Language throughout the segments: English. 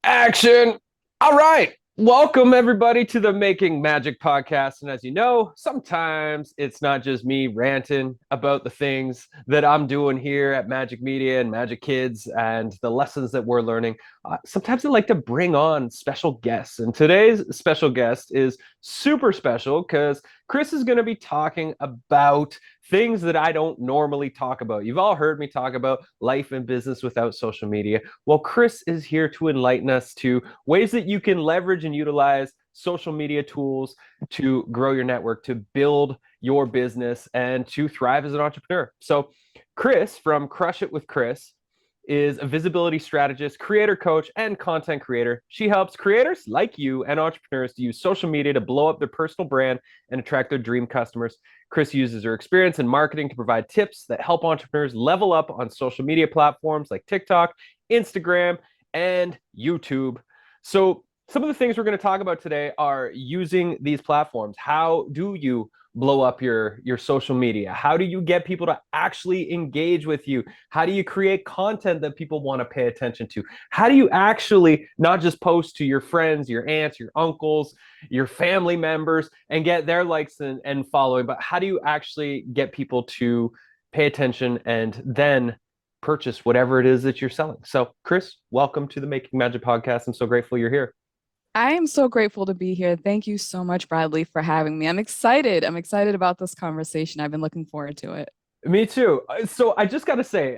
Action. All right. Welcome, everybody, to the Making Magic podcast. And as you know, sometimes it's not just me ranting about the things that I'm doing here at Magic Media and Magic Kids and the lessons that we're learning. Sometimes I like to bring on special guests. And today's special guest is super special because Kris is going to be talking about things that I don't normally talk about. You've all heard me talk about life and business without social media. Well, Kris is here to enlighten us to ways that you can leverage and utilize social media tools to grow your network, to build your business, and to thrive as an entrepreneur. So, Kris from Crush It with Kris is a visibility strategist, creator coach, and content creator. She helps creators like you and entrepreneurs to use social media to blow up their personal brand and attract their dream customers. Kris uses her experience in marketing to provide tips that help entrepreneurs level up on social media platforms like TikTok, Instagram, and YouTube. So, some of the things we're going to talk about today are using these platforms. How do you blow up your social media? How do you get people to actually engage with you? How do you create content that people want to pay attention to? How do you actually not just post to your friends, your aunts, your uncles, your family members and get their likes and following, but how do you actually get people to pay attention and then purchase whatever it is that you're selling? So, Kris, welcome to the Making Magic podcast. I'm so grateful you're here. I am so grateful to be here. Thank you so much, Bradley, for having me. I'm excited. I'm excited about this conversation. I've been looking forward to it. Me too. So I just got to say,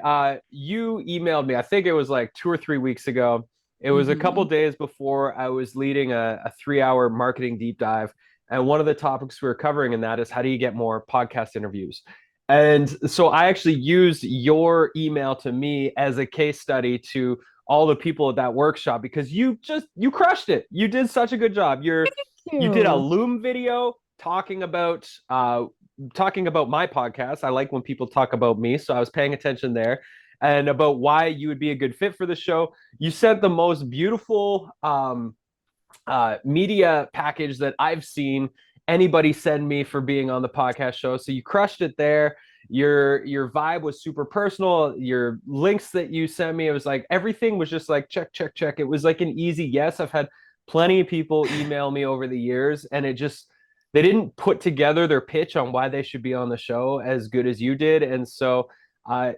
you emailed me. I think it was like 2 or 3 weeks ago. It was a couple hmm days before I was leading a 3 hour marketing deep dive. And one of the topics we were covering in that is how do you get more podcast interviews? And so I actually used your email to me as a case study to all the people at that workshop because you crushed it. You did such a good job. Thank You did a you. Loom video talking about my podcast. I like when people talk about me, so I was paying attention there and about why you would be a good fit for the show. You sent the most beautiful media package that I've seen anybody send me for being on the podcast show. So you crushed it there. Your vibe was super personal. Your links that you sent me, it was like everything was just like check, check, check. It was like an easy yes. I've had plenty of people email me over the years, and it just they didn't put together their pitch on why they should be on the show as good as you did. And so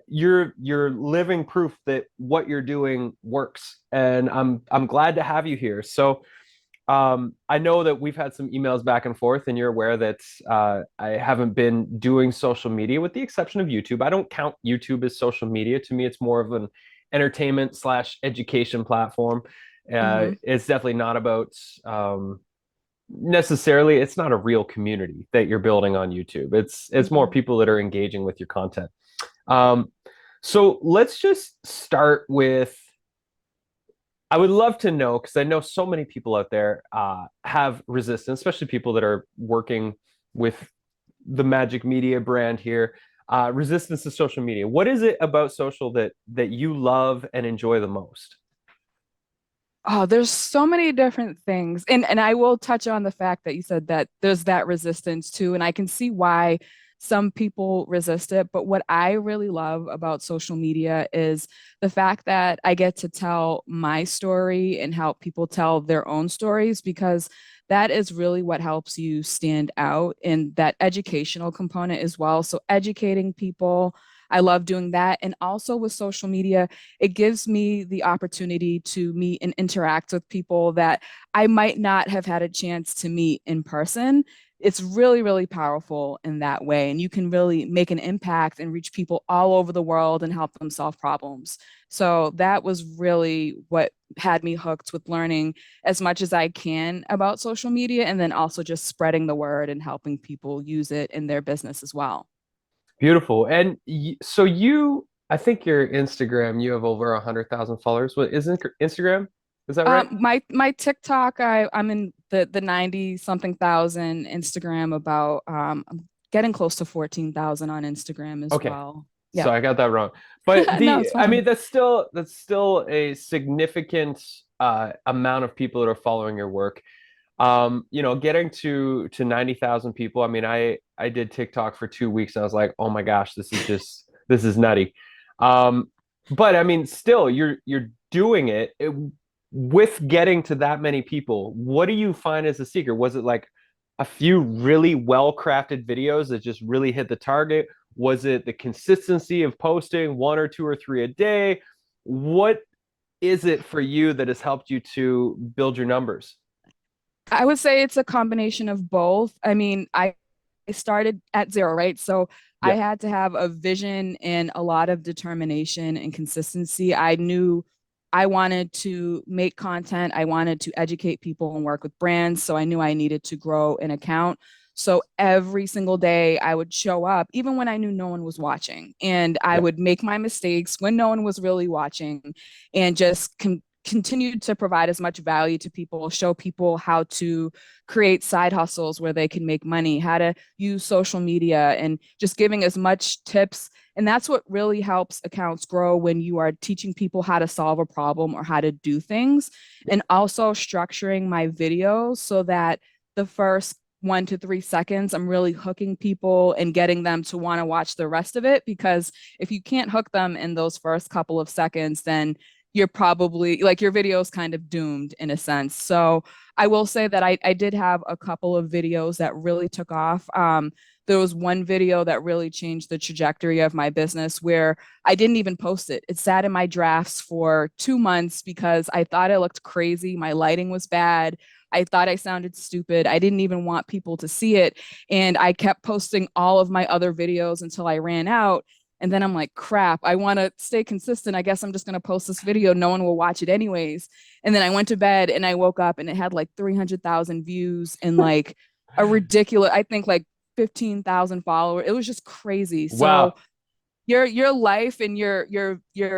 you're living proof that what you're doing works. And I'm glad to have you here. So I know that we've had some emails back and forth, and you're aware that I haven't been doing social media with the exception of YouTube. I don't count YouTube as social media. To me, it's more of an entertainment slash education platform. hmm It's definitely not about necessarily, it's not a real community that you're building on YouTube. It's more hmm people that are engaging with your content. Um, so let's just start with I would love to know because I know so many people out there have resistance, especially people that are working with the Magic Media brand here. Resistance to social media. What is it about social that you love and enjoy the most? Oh, there's so many different things. And I will touch on the fact that you said that there's that resistance too. And I can see why some people resist it. But what I really love about social media is the fact that I get to tell my story and help people tell their own stories because that is really what helps you stand out in that educational component as well. So educating people, I love doing that. And also with social media, it gives me the opportunity to meet and interact with people that I might not have had a chance to meet in person. It's really, really powerful in that way. And you can really make an impact and reach people all over the world and help them solve problems. So that was really what had me hooked with learning as much as I can about social media and then also just spreading the word and helping people use it in their business as well. Beautiful. And so I think your Instagram, you have over 100,000 followers. What isn't Instagram? Is that right? My TikTok, I'm in the 90 something thousand. Instagram about I'm getting close to 14,000 on Instagram as Okay. well. So Yeah. I got that wrong. But No, it's I mean, fine. that's still a significant amount of people that are following your work. Getting to 90,000 people. I mean, I did TikTok for 2 weeks. And I was like, oh my gosh, this is nutty. Um, but I mean, still, you're doing it. with getting to that many people, what do you find as a secret? Was it like a few really well-crafted videos that just really hit the target? Was it the consistency of posting one or two or three a day? What is it for you that has helped you to build your numbers? I would say it's a combination of both. I mean, I started at zero, right? So I Yeah, had to have a vision and a lot of determination and consistency. I knew I wanted to make content, I wanted to educate people and work with brands. So I knew I needed to grow an account. So every single day I would show up, even when I knew no one was watching. And I yeah, would make my mistakes when no one was really watching and just continue to provide as much value to people, show people how to create side hustles where they can make money, how to use social media, and just giving as much tips. And that's what really helps accounts grow when you are teaching people how to solve a problem or how to do things. yeah, And also structuring my videos so that the first 1 to 3 seconds, I'm really hooking people and getting them to want to watch the rest of it. Because if you can't hook them in those first couple of seconds, then you're probably like your video is kind of doomed in a sense. So I will say that I did have a couple of videos that really took off. There was one video that really changed the trajectory of my business where I didn't even post it. It sat in my drafts for 2 months because I thought I looked crazy. My lighting was bad. I thought I sounded stupid. I didn't even want people to see it. And I kept posting all of my other videos until I ran out. And then I'm like, crap, I want to stay consistent. I guess I'm just going to post this video. No one will watch it anyways. And then I went to bed and I woke up and it had like 300,000 views and like a ridiculous, I think like 15,000 followers. It was just crazy. So wow, your life and your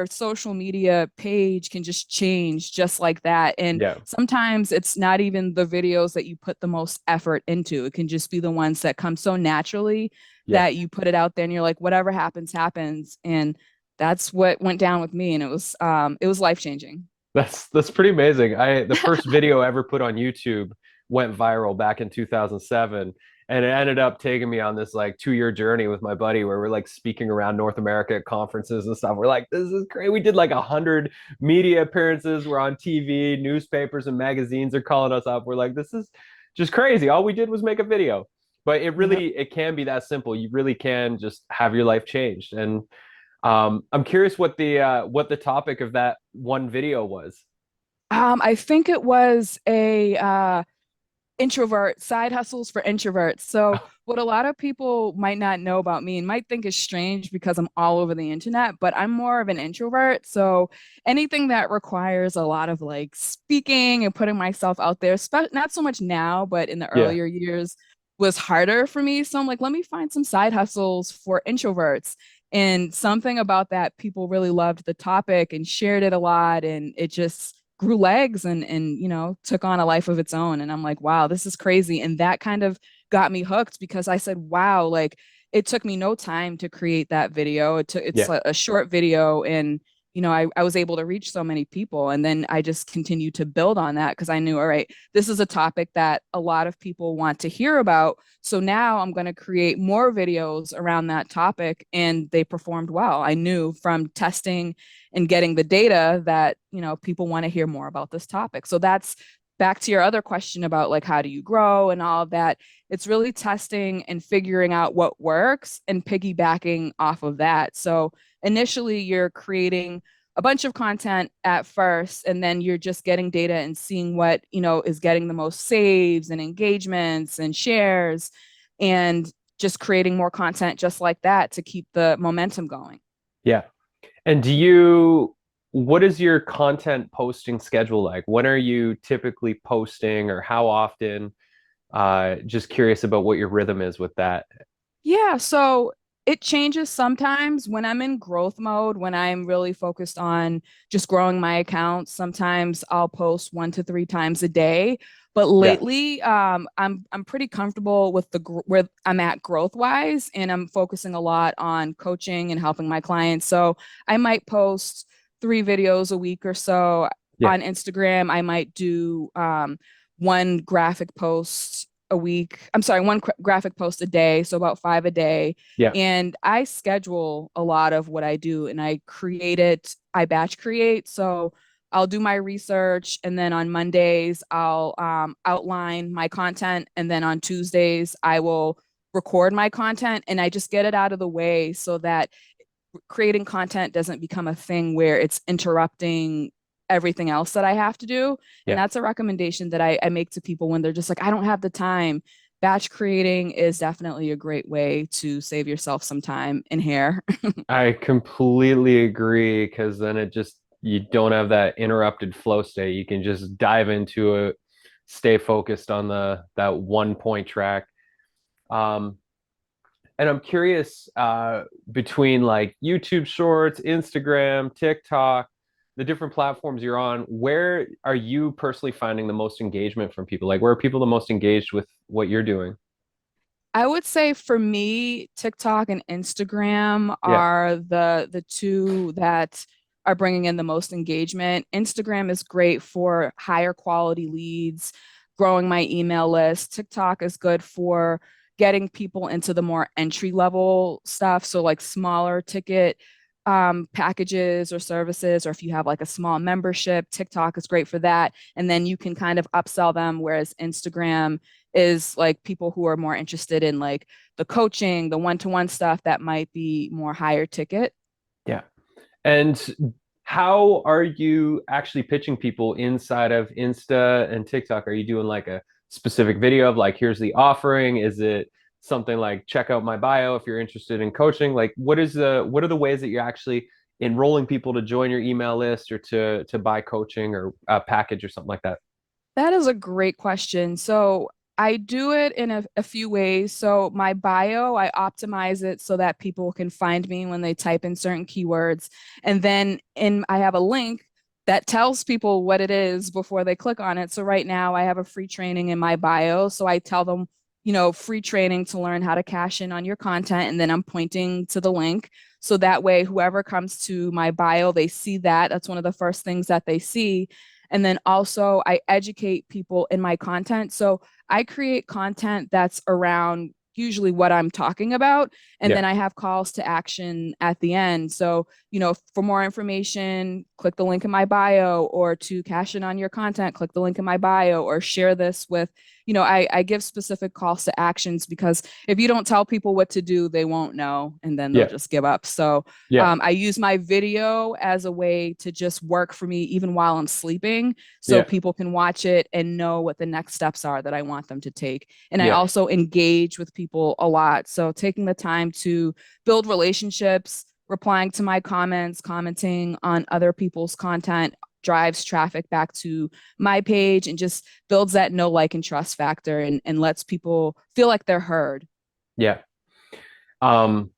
social media page can just change just like that. And yeah, sometimes it's not even the videos that you put the most effort into. It can just be the ones that come so naturally yeah. that you put it out there and you're like, whatever happens happens. And that's what went down with me, and it was life changing. That's pretty amazing. I the first video I ever put on YouTube went viral back in 2007, and it ended up taking me on this like 2 year journey with my buddy where we're like speaking around North America at conferences and stuff. We're like, this is great. We did like 100 media appearances. We're on TV, newspapers and magazines are calling us up. We're like, this is just crazy. All we did was make a video. But Yep. it can be that simple. You really can just have your life changed. And I'm curious what the topic of that one video was. I think it was a introvert side hustles for introverts. So what a lot of people might not know about me and might think is strange because I'm all over the internet, but I'm more of an introvert. So anything that requires a lot of like speaking and putting myself out there, not so much now, but in the Yeah, earlier years was harder for me. So I'm like, let me find some side hustles for introverts. And something about that, people really loved the topic and shared it a lot. And it just grew legs and took on a life of its own. And I'm like, wow, this is crazy. And that kind of got me hooked because I said, wow, like it took me no time to create that video. It's yeah, a short video, and I was able to reach so many people. And then I just continued to build on that because I knew, all right, this is a topic that a lot of people want to hear about. So now I'm going to create more videos around that topic. And they performed well. I knew from testing and getting the data that, people want to hear more about this topic. So that's back to your other question about like, how do you grow and all of that? It's really testing and figuring out what works and piggybacking off of that. So initially you're creating a bunch of content at first, and then you're just getting data and seeing what is getting the most saves and engagements and shares, and just creating more content just like that to keep the momentum going. yeah. And what is your content posting schedule like? When are you typically posting or how often? Just curious about what your rhythm is with that. Yeah, so it changes sometimes when I'm in growth mode, when I'm really focused on just growing my accounts. Sometimes I'll post 1 to 3 times a day. But Yeah, lately, I'm pretty comfortable with where I'm at growth wise, and I'm focusing a lot on coaching and helping my clients. So I might post 3 videos a week or so yeah, on Instagram. I might do one graphic post a week. I'm sorry, one graphic post a day, so about 5 a day. yeah, And I schedule a lot of what I do, and I batch create. So I'll do my research, and then on Mondays I'll outline my content, and then on Tuesdays I will record my content, and I just get it out of the way so that creating content doesn't become a thing where it's interrupting everything else that I have to do. And Yeah. that's a recommendation that I make to people when they're just like, I don't have the time. Batch creating is definitely a great way to save yourself some time in hair. I completely agree because then it just you don't have that interrupted flow state. You can just dive into it, stay focused on the that one point track. Um, and I'm curious, between like YouTube Shorts, Instagram, TikTok, the different platforms you're on, where are you personally finding the most engagement from people? Like, where are people the most engaged with what you're doing? I would say for me, TikTok and Instagram Yeah, are the two that are bringing in the most engagement. Instagram is great for higher quality leads, growing my email list. TikTok is good for getting people into the more entry level stuff, so like smaller ticket packages or services, or if you have like a small membership, TikTok is great for that. And then you can kind of upsell them, whereas Instagram is like people who are more interested in like the coaching, the one-to-one stuff that might be more higher ticket. yeah. And how are you actually pitching people inside of Insta and TikTok? Are you doing like a specific video of like, here's the offering? Is it something like check out my bio if you're interested in coaching? Like, what are the ways that you're actually enrolling people to join your email list or to buy coaching or a package or something like that? That is a great question. So I do it in a few ways. So my bio, I optimize it so that people can find me when they type in certain keywords. And then I have a link that tells people what it is before they click on it. So right now I have a free training in my bio. So I tell them, free training to learn how to cash in on your content. And then I'm pointing to the link. So that way, whoever comes to my bio, they see that. That's one of the first things that they see. And then also, I educate people in my content. So I create content that's around usually what I'm talking about. And Yeah, then I have calls to action at the end. So, for more information, click the link in my bio, or to cash in on your content, click the link in my bio, or share this with, I give specific calls to actions, because if you don't tell people what to do, they won't know, and then they'll yeah, just give up. So yeah, I use my video as a way to just work for me even while I'm sleeping, so yeah, people can watch it and know what the next steps are that I want them to take. And I yeah, also engage with people a lot. So taking the time to build relationships, replying to my comments, commenting on other people's content drives traffic back to my page and just builds that know, like, and trust factor, and lets people feel like they're heard. yeah. Um,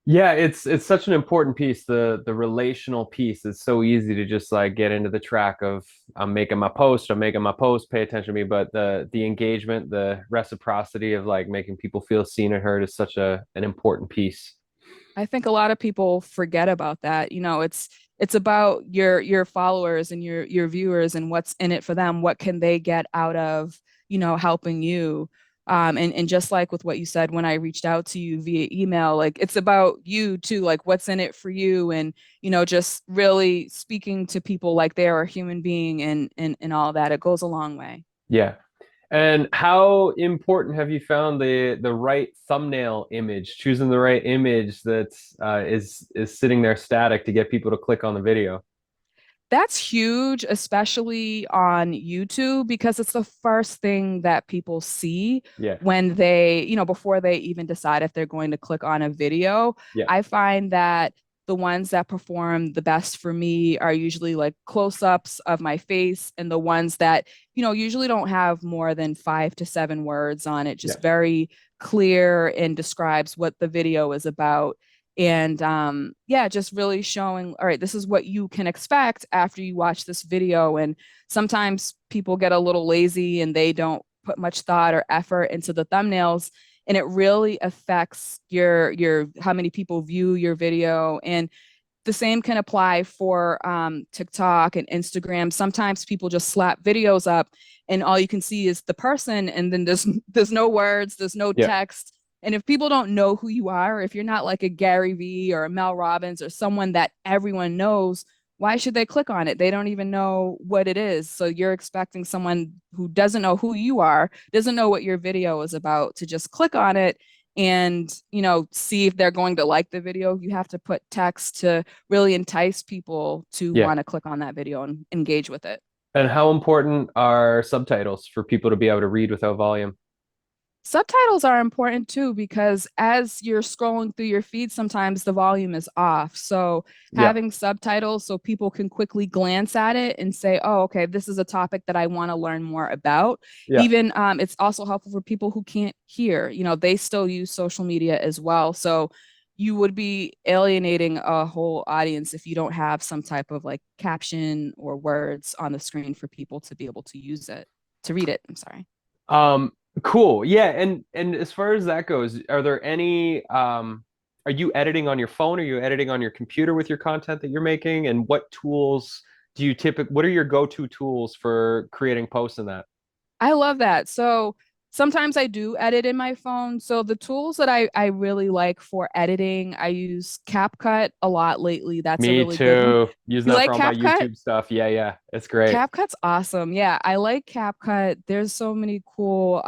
Yeah, it's such an important piece, the relational piece. It's so easy to just like get into the track of I'm making my post, pay attention to me, but the engagement, the reciprocity of like making people feel seen and heard is such an important piece. I think a lot of people forget about that. It's about your followers and your viewers and what's in it for them. What can they get out of, helping you? And just like with what you said when I reached out to you via email, like it's about you too, like what's in it for you, and just really speaking to people like they are a human being, and all that. It goes a long way. Yeah. And how important have you found the right thumbnail image, choosing the right image that's is sitting there static to get people to click on the video? That's huge, especially on YouTube, because it's the first thing that people see Yeah, when they, before they even decide if they're going to click on a video. yeah, I find that the ones that perform the best for me are usually like close-ups of my face, and the ones that, usually don't have more than 5 to 7 words on it, yeah, just very clear and describes what the video is about. And yeah, just really showing, all right, this is what you can expect after you watch this video. And sometimes people get a little lazy and they don't put much thought or effort into the thumbnails, and it really affects your how many people view your video. And the same can apply for TikTok and Instagram. Sometimes people just slap videos up, and all you can see is the person, and then there's no words, there's no yeah, text. And if people don't know who you are, or if you're not like a Gary Vee or a Mel Robbins or someone that everyone knows, why should they click on it? They don't even know what it is. So you're expecting someone who doesn't know who you are, doesn't know what your video is about, to just click on it and, see if they're going to like the video. You have to put text to really entice people to Yeah. want to click on that video and engage with it. And how important are subtitles for people to be able to read without volume? Subtitles are important too because as you're scrolling through your feed, sometimes the volume is off. So Yeah. having subtitles so people can quickly glance at it and say, "Oh, okay, this is a topic that I want to learn more about." Yeah. Even it's also helpful for people who can't hear. They still use social media as well. So you would be alienating a whole audience if you don't have some type of like caption or words on the screen for people to be able to use it, to read it. I'm sorry. Um, cool. Yeah, and as far as that goes, are there any are you editing on your phone? Are you editing on your computer with your content that you're making? And what tools do you typically, what are your go-to tools for creating posts in that? I love that. So sometimes I do edit in my phone. So the tools that I really like for editing, I use CapCut a lot lately. That's a Me really good one. too. Using You that for like all my CapCut? YouTube stuff. Yeah, yeah. It's great. CapCut's awesome. Yeah, I like CapCut. There's so many cool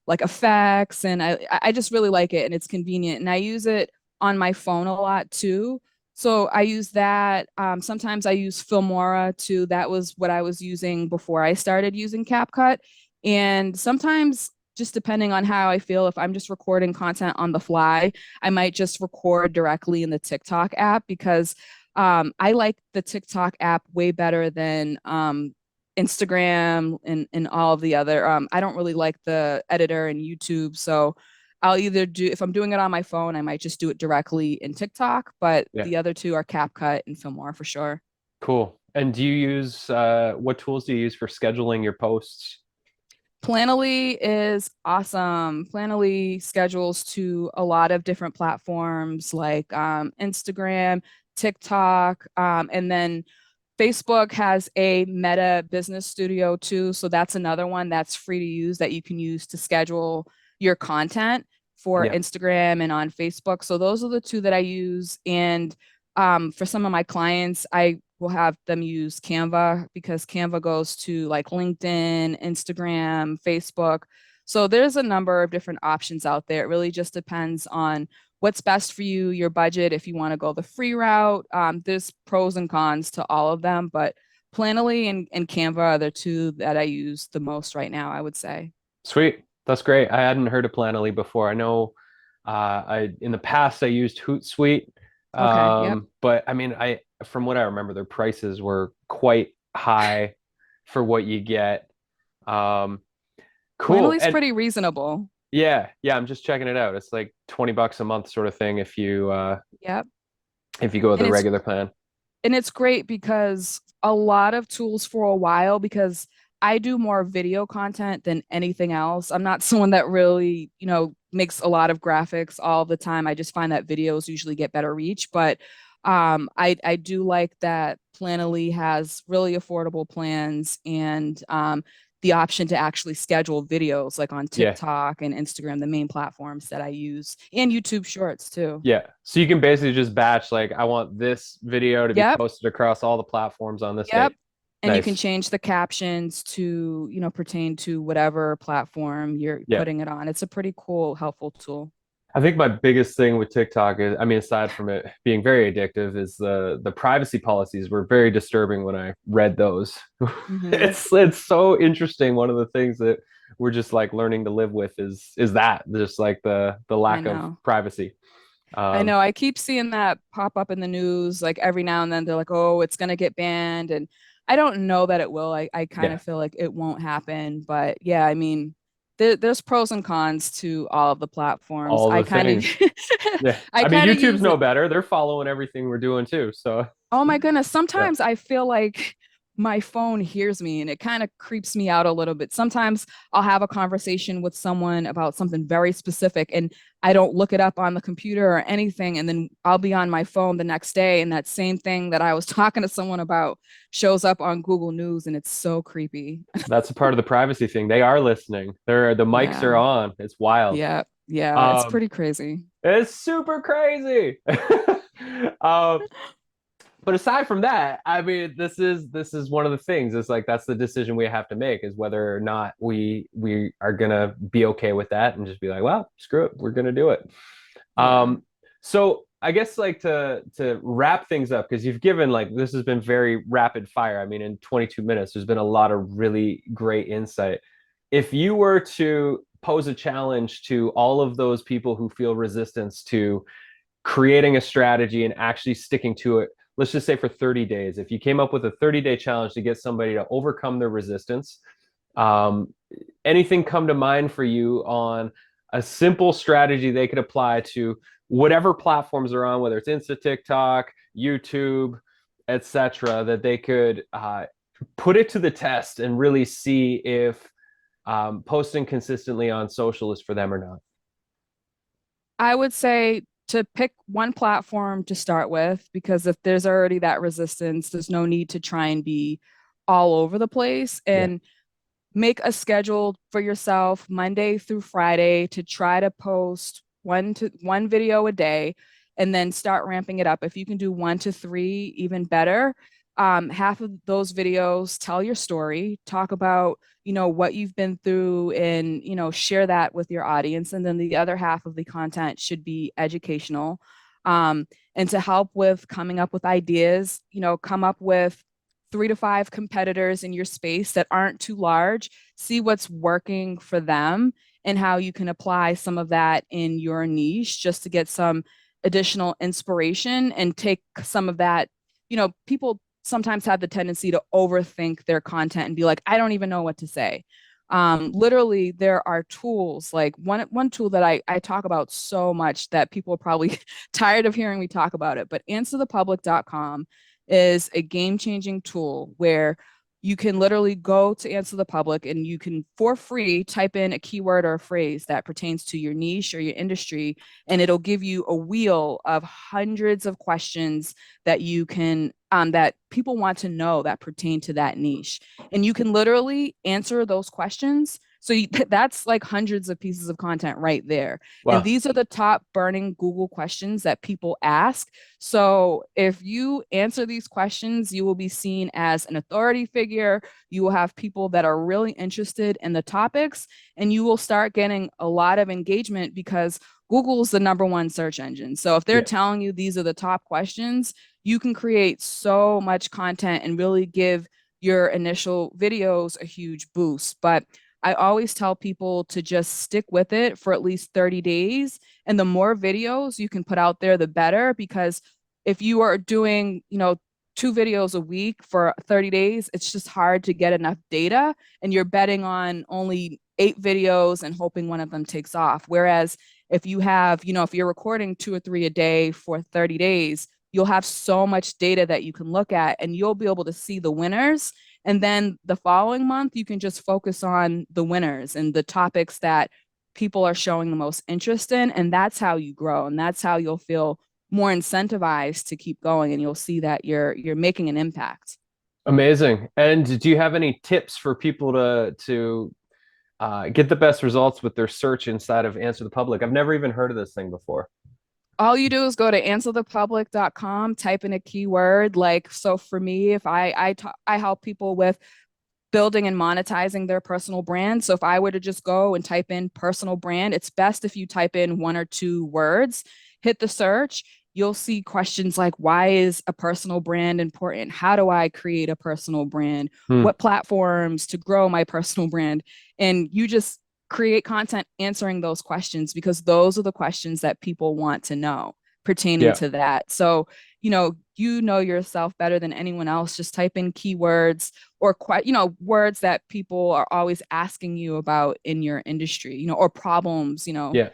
like effects and I just really like it and it's convenient and I use it on my phone a lot too. So I use that. Sometimes I use Filmora too. That was what I was using before I started using CapCut. And sometimes just depending on how I feel, if I'm just recording content on the fly, I might just record directly in the TikTok app because I like the TikTok app way better than Instagram and all of the other. I don't really like the editor and YouTube, so I'll either do if I'm doing it on my phone, I might just do it directly in TikTok, but Yeah. the other two are CapCut and Filmora for sure. Cool. And do you use what tools do you use for scheduling your posts? Planoly is awesome. Planoly schedules to a lot of different platforms like Instagram, TikTok, and then Facebook has a Meta Business Studio too. So that's another one that's free to use that you can use to schedule your content for Yeah. Instagram and on Facebook. So those are the two that I use. And for some of my clients, I will have them use Canva because Canva goes to like LinkedIn, Instagram, Facebook. So there's a number of different options out there. It really just depends on what's best for you, your budget, if you want to go the free route. There's pros and cons to all of them, but Planoly and Canva are the two that I use the most right now, I would say. Sweet. That's great. I hadn't heard of Planoly before. I know I in the past I used Hootsuite. Okay, yep. But I mean I from what I remember their prices were quite high for what you get. Um, cool. Planoly's And pretty reasonable. yeah, yeah, I'm just checking it out. It's like 20 bucks a month sort of thing Yep. if you go with And the it's regular plan. and it's great because a lot of tools for a while because I do more video content than anything else. I'm not someone that really, makes a lot of graphics all the time. I just find that videos usually get better reach, but I do like that Planoly has really affordable plans and the option to actually schedule videos like on Yeah. TikTok and Instagram, the main platforms that I use, and YouTube Shorts too. Yeah. So you can basically just batch like I want this video to be Yep. posted across all the platforms on this date. Yep. And you can Nice. change the captions to, pertain to whatever platform you're Yeah. putting it on. It's a pretty cool, helpful tool. I think my biggest thing with TikTok is, I mean, aside from it being very addictive, is the privacy policies were very disturbing when I read those. Hmm. It's so interesting. One of the things that we're just like learning to live with is that just like the I lack of know. privacy. I Um, know. I keep seeing that pop up in the news like every now and then. They're like, oh, it's going to get banned. And I don't know that it will. I kind yeah, of feel like it won't happen. But yeah, I mean, there's pros and cons to all of the platforms. all the things. Yeah, I I mean, kind of YouTube's use no it. better. They're following everything we're doing too. So Oh my goodness. yeah, Sometimes I feel like my phone hears me and it kind of creeps me out a little bit. Sometimes I'll have a conversation with someone about something very specific and I don't look it up on the computer or anything. And then I'll be on my phone the next day and that same thing that I was talking to someone about shows up on Google News and it's so creepy. that's a part of the privacy thing. They are listening. The mics are Yeah. on. It's wild. Yeah. Yeah. It's Um, pretty crazy. it's super crazy. um, But aside from that, I mean, this is one of the things. It's like that's the decision we have to make is whether or not we are gonna be okay with that and just be like, well, screw it, we're gonna do it. Yeah. So I guess like to wrap things up, because you've given like this has been very rapid fire. I mean, in 22 minutes, there's been a lot of really great insight. If you were to pose a challenge to all of those people who feel resistance to creating a strategy and actually sticking to it, let's just say for 30 days, if you came up with a 30-day challenge to get somebody to overcome their resistance, um, anything come to mind for you on a simple strategy they could apply to whatever platforms they're on, whether it's Insta, TikTok, YouTube, etc., that they could put it to the test and really see if posting consistently on social is for them or not? I would say to pick one platform to start with, because if there's already that resistance, there's no need to try and be all over the place. Yeah. And make a schedule for yourself Monday through Friday to try to post one video a day and then start ramping it up. If you can do 1 to 3, even better. Half of those videos tell your story, talk about, what you've been through and, share that with your audience. And then the other half of the content should be educational. And to help with coming up with ideas, come up with 3 to 5 competitors in your space that aren't too large, see what's working for them and how you can apply some of that in your niche just to get some additional inspiration and take some of that. People sometimes have the tendency to overthink their content and be like, I don't even know what to say. Literally, there are tools like one tool that I talk about so much that people are probably tired of hearing me talk about it, but answerthepublic.com is a game-changing tool where you can literally go to Answer the Public and you can, for free, type in a keyword or a phrase that pertains to your niche or your industry, and it'll give you a wheel of hundreds of questions that you can that people want to know that pertain to that niche, and you can literally answer those questions. So that's like hundreds of pieces of content right there. And Wow. these are the top burning Google questions that people ask. So if you answer these questions, you will be seen as an authority figure. You will have people that are really interested in the topics, and you will start getting a lot of engagement because Google's the #1 search engine. So if they're Yeah. telling you these are the top questions, you can create so much content and really give your initial videos a huge boost. But I always tell people to just stick with it for at least 30 days. And the more videos you can put out there, the better. Because if you are doing, 2 videos a week for 30 days, it's just hard to get enough data. And you're betting on only 8 videos and hoping one of them takes off. Whereas if you have, if you're recording 2 or 3 a day for 30 days, you'll have so much data that you can look at and you'll be able to see the winners. And then the following month, you can just focus on the winners and the topics that people are showing the most interest in. And that's how you grow. And that's how you'll feel more incentivized to keep going. And you'll see that you're making an impact. Amazing. And do you have any tips for people to get the best results with their search inside of Answer the Public? I've never even heard of this thing before. All you do is go to answerthepublic.com, type in a keyword. Like, so for me, if I help people with building and monetizing their personal brand. So if I were to just go and type in personal brand, it's best if you type in 1 or 2 words, hit the search. You'll see questions like, why is a personal brand important? How do I create a personal brand? Hmm. What platforms to grow my personal brand? And you just create content answering those questions because those are the questions that people want to know pertaining Yeah. to that. So, you know yourself better than anyone else. Just type in keywords or words that people are always asking you about in your industry, or problems, Yeah.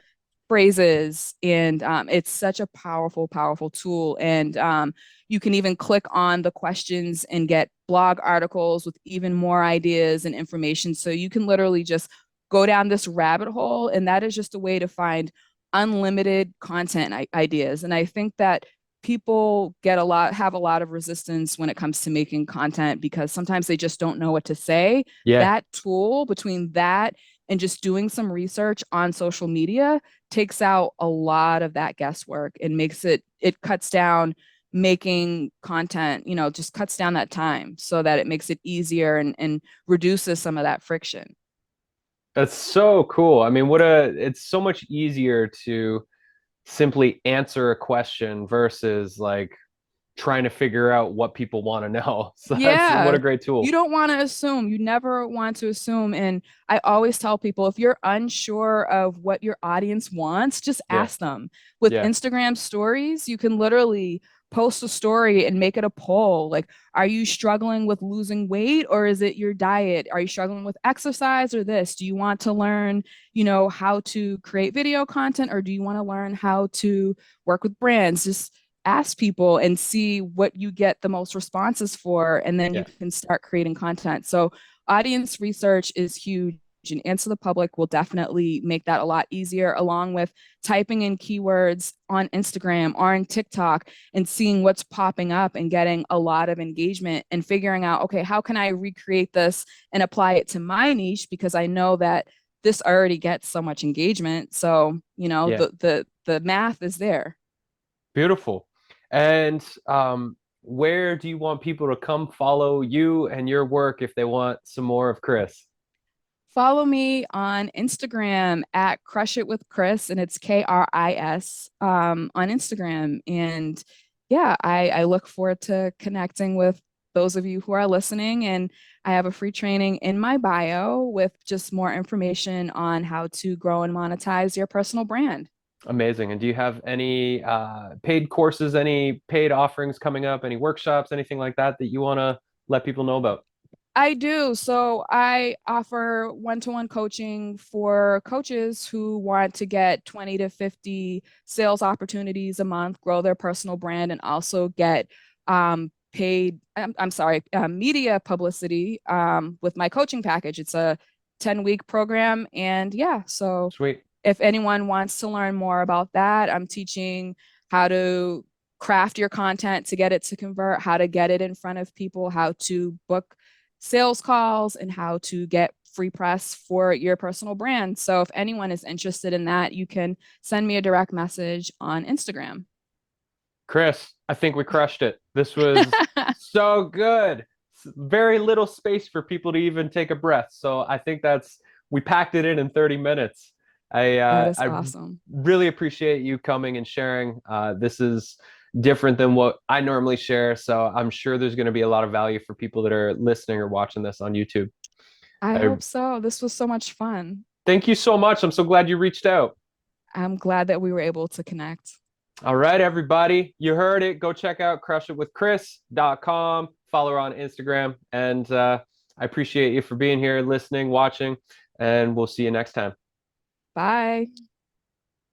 phrases, and it's such a powerful, powerful tool. And you can even click on the questions and get blog articles with even more ideas and information. So you can literally just go down this rabbit hole, and that is just a way to find unlimited content ideas. And I think that people have a lot of resistance when it comes to making content because sometimes they just don't know what to say. Yeah. That tool, between that and just doing some research on social media, takes out a lot of that guesswork and it cuts down making content, just cuts down that time so that it makes it easier and reduces some of that friction. That's so cool. I mean, it's so much easier to simply answer a question versus like trying to figure out what people want to know. So that's what Yeah. a great You tool. don't want to assume. You never want to assume. And I always tell people if you're unsure of what your audience wants, just Yeah. ask them. With Yeah. Instagram stories, you can literally post a story and make it a poll. Like, are you struggling with losing weight or is it your diet? Are you struggling with exercise or this? Do you want to learn, how to create video content or do you want to learn how to work with brands? Just ask people and see what you get the most responses for, and then you Yeah. can start creating content. So, audience research is huge. And Answer the Public will definitely make that a lot easier, along with typing in keywords on Instagram or on TikTok and seeing what's popping up and getting a lot of engagement and figuring out, okay, how can I recreate this and apply it to my niche? Because I know that this already gets so much engagement. So, Yeah. the math is there. Beautiful. And where do you want people to come follow you and your work if they want some more of Kris? Follow me on Instagram at Crush It with Kris, and it's Kris on Instagram. And yeah, I look forward to connecting with those of you who are listening. And I have a free training in my bio with just more information on how to grow and monetize your personal brand. Amazing. And do you have any paid courses, any paid offerings coming up, any workshops, anything like that that you want to let people know about? I do. So I offer one-to-one coaching for coaches who want to get 20 to 50 sales opportunities a month, grow their personal brand, and also get paid, I'm sorry, media publicity with my coaching package. It's a 10-week program. And yeah, so Sweet. if anyone wants to learn more about that, I'm teaching how to craft your content to get it to convert, how to get it in front of people, how to book sales calls, and how to get free press for your personal brand. So if anyone is interested in that, you can send me a direct message on Instagram. Kris, I think we crushed it. This was so good. Very little space for people to even take a breath. So I think we packed it in 30 minutes. That is I awesome. really appreciate you coming and sharing. This is different than what I normally share, so I'm sure there's going to be a lot of value for people that are listening or watching this on YouTube. I I hope so. This was so much fun. thank you so much. I'm so glad you reached out. I'm glad that we were able to connect. All right, everybody, you heard it. Go check out crushitwithkris.com. Follow her on Instagram, and I appreciate you for being here, listening, watching, and we'll see you next time. Bye.